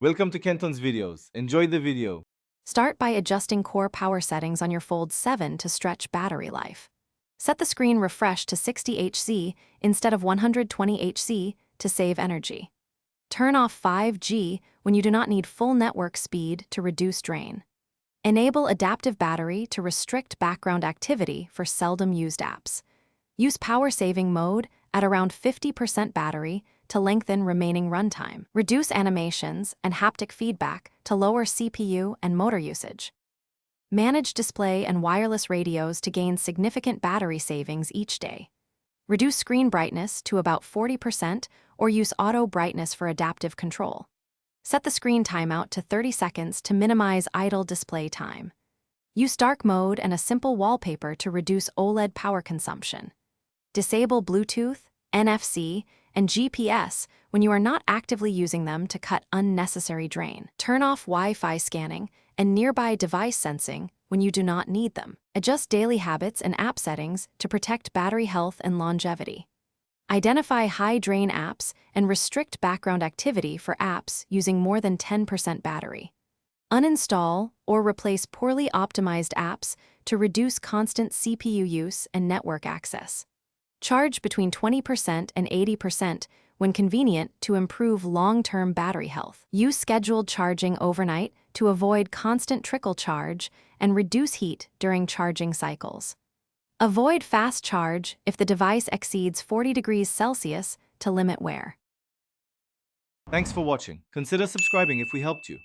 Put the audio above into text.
Welcome to Kenton's videos. Enjoy the video. Start by adjusting core power settings on your Fold 7 to stretch battery life. Set the screen refresh to 60 Hz instead of 120 Hz to save energy. Turn off 5G when you do not need full network speed to reduce drain. Enable adaptive battery to restrict background activity for seldom used apps. Use power saving mode at around 50% battery to lengthen remaining runtime. Reduce animations and haptic feedback to lower CPU and motor usage. Manage display and wireless radios to gain significant battery savings each day. Reduce screen brightness to about 40% or use auto brightness for adaptive control. Set the screen timeout to 30 seconds to minimize idle display time. Use dark mode and a simple wallpaper to reduce OLED power consumption. Disable Bluetooth, NFC, and GPS when you are not actively using them to cut unnecessary drain. Turn off Wi-Fi scanning and nearby device sensing when you do not need them. Adjust daily habits and app settings to protect battery health and longevity. Identify high-drain apps and restrict background activity for apps using more than 10% battery. Uninstall or replace poorly optimized apps to reduce constant CPU use and network access. Charge between 20% and 80% when convenient to improve long-term battery health. Use scheduled charging overnight to avoid constant trickle charge and reduce heat during charging cycles. Avoid fast charge if the device exceeds 40 degrees Celsius to limit wear. Thanks for watching. Consider subscribing if we helped you.